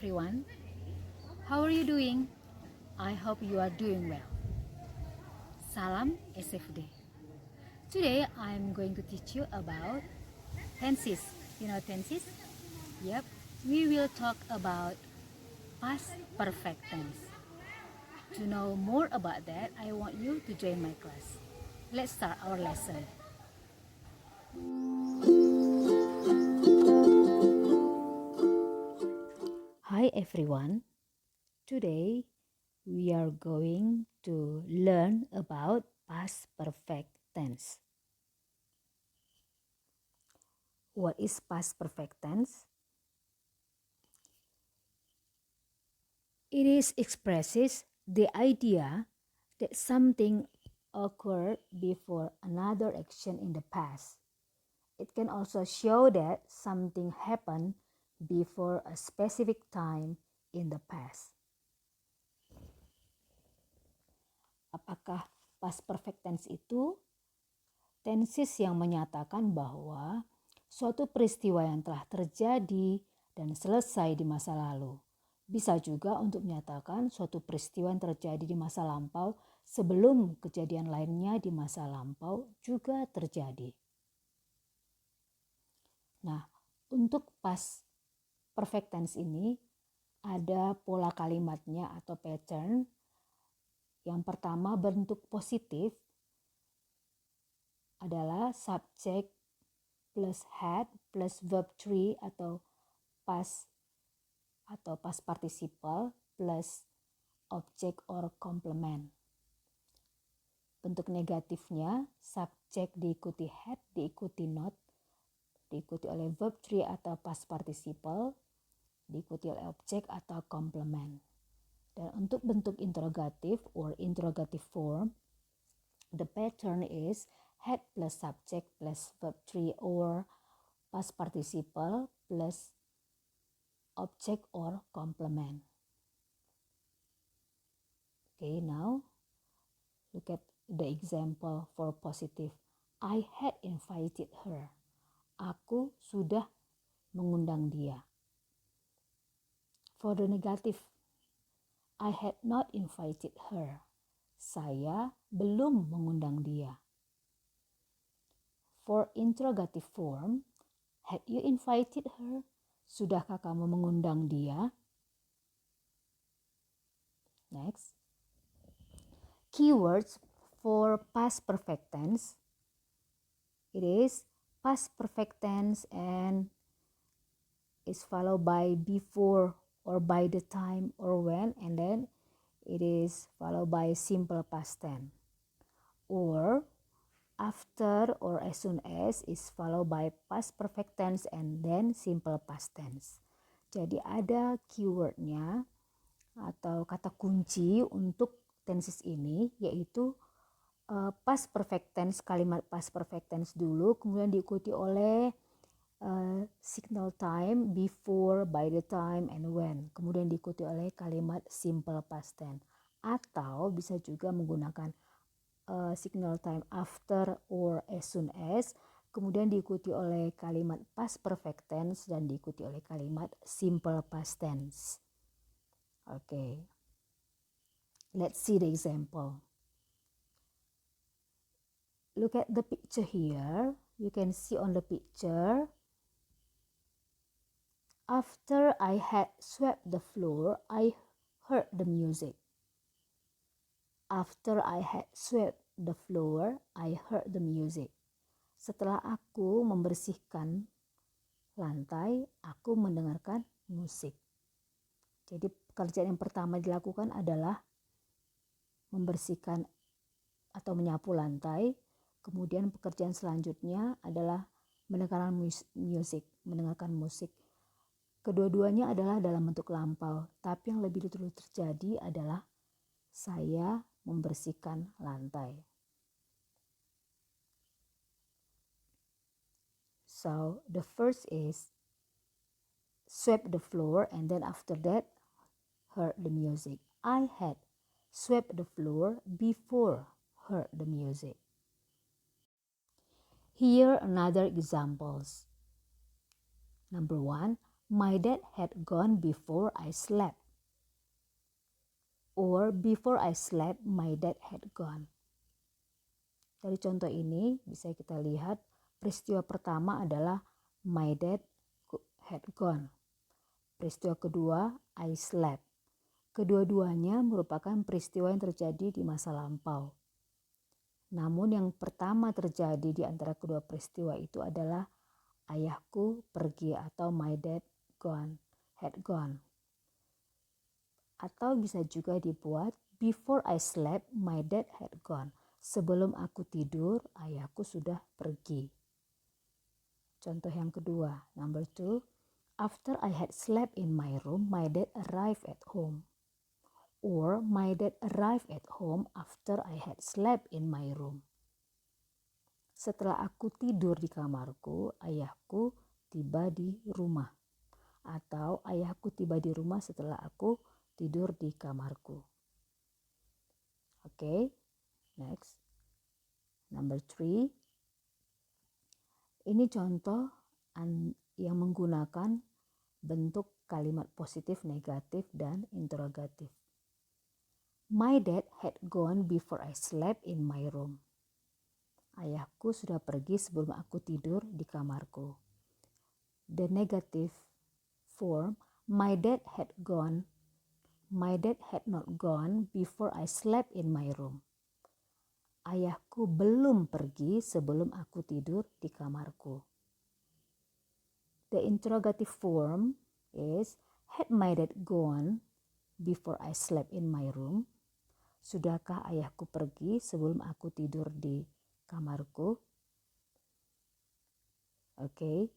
everyone. How are you doing? I hope you are doing well. Salam SFD. Today I'm going to teach you about tenses. You know tenses? Yep. We will talk about past perfect tense. To know more about that, I want you to join my class. Let's start our lesson. Hi everyone. Today we are going to learn about past perfect tense. What is past perfect tense? It expresses the idea that something occurred before another action in the past. It can also show that something happened before a specific time in the past. Apakah past perfect tense itu? Tenses yang menyatakan bahwa suatu peristiwa yang telah terjadi dan selesai di masa lalu. Bisa juga untuk menyatakan suatu peristiwa yang terjadi di masa lampau sebelum kejadian lainnya di masa lampau juga terjadi. Nah, untuk past perfect tense ini ada pola kalimatnya atau pattern. Yang pertama bentuk positif adalah subject plus had plus verb 3 atau past participle plus object or complement. Bentuk negatifnya subject diikuti had, diikuti not, diikuti oleh verb 3 atau past participle, diikuti oleh object atau complement. Dan untuk bentuk interrogative or interrogative form, the pattern is had plus subject plus verb 3 or past participle plus object or complement. Okay, now look at the example for positive. I had invited her. Aku sudah mengundang dia. For the negative, I had not invited her. Saya belum mengundang dia. For interrogative form, had you invited her? Sudahkah kamu mengundang dia? Next. Keywords for past perfect tense. It is past perfect tense and is followed by before or by the time or when, and then it is followed by simple past tense. Or after or as soon as is followed by past perfect tense and then simple past tense. Jadi ada keywordnya atau kata kunci untuk tenses ini, yaitu past perfect tense, kalimat past perfect tense dulu, kemudian diikuti oleh signal time, before, by the time, and when. Kemudian diikuti oleh kalimat simple past tense. Atau bisa juga menggunakan signal time after or as soon as, kemudian diikuti oleh kalimat past perfect tense dan diikuti oleh kalimat simple past tense. Okay. Let's see the example. Look at the picture here. You can see on the picture. After I had swept the floor, I heard the music. After I had swept the floor, I heard the music. Setelah aku membersihkan lantai, aku mendengarkan musik. Jadi pekerjaan yang pertama dilakukan adalah membersihkan atau menyapu lantai. Kemudian pekerjaan selanjutnya adalah mendengarkan musik. Kedua-duanya adalah dalam bentuk lampau, tapi yang lebih dulu terjadi adalah saya membersihkan lantai. So the first is swept the floor, and then after that heard the music. I had swept the floor before heard the music. Here another examples. Number 1, my dad had gone before I slept. Or before I slept, my dad had gone. Dari contoh ini bisa kita lihat peristiwa pertama adalah my dad had gone. Peristiwa kedua, I slept. Kedua-duanya merupakan peristiwa yang terjadi di masa lampau. Namun yang pertama terjadi di antara kedua peristiwa itu adalah ayahku pergi atau my dad had gone. Atau bisa juga dibuat before I slept, my dad had gone. Sebelum aku tidur, ayahku sudah pergi. Contoh yang kedua, number 2. After I had slept in my room, my dad arrived at home. Or my dad arrived at home after I had slept in my room. Setelah aku tidur di kamarku, ayahku tiba di rumah. Atau ayahku tiba di rumah setelah aku tidur di kamarku. Okay, next. Number 3. Ini contoh yang menggunakan bentuk kalimat positif, negatif, dan interrogatif. My dad had gone before I slept in my room. Ayahku sudah pergi sebelum aku tidur di kamarku. The negative form, my dad had gone. My dad had not gone before I slept in my room. Ayahku belum pergi sebelum aku tidur di kamarku. The interrogative form is, had my dad gone before I slept in my room? Sudahkah ayahku pergi sebelum aku tidur di kamarku? Okay.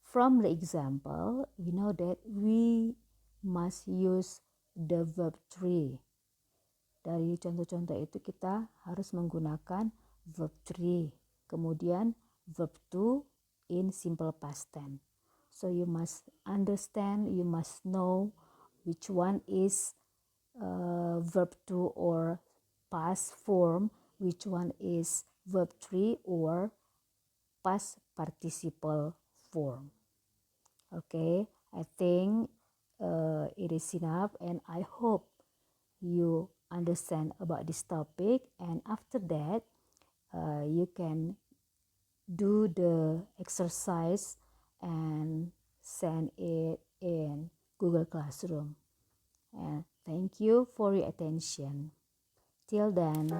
From the example, we know that we must use the verb 3. Dari contoh-contoh itu kita harus menggunakan verb 3. Kemudian verb 2 in simple past tense. So you must understand, you must know which one is verb 2 or past form, which one is verb 3 or past participle form. Okay, I think it is enough, and I hope you understand about this topic, and after that you can do the exercise and send it in Google Classroom. And thank you for your attention. Till then.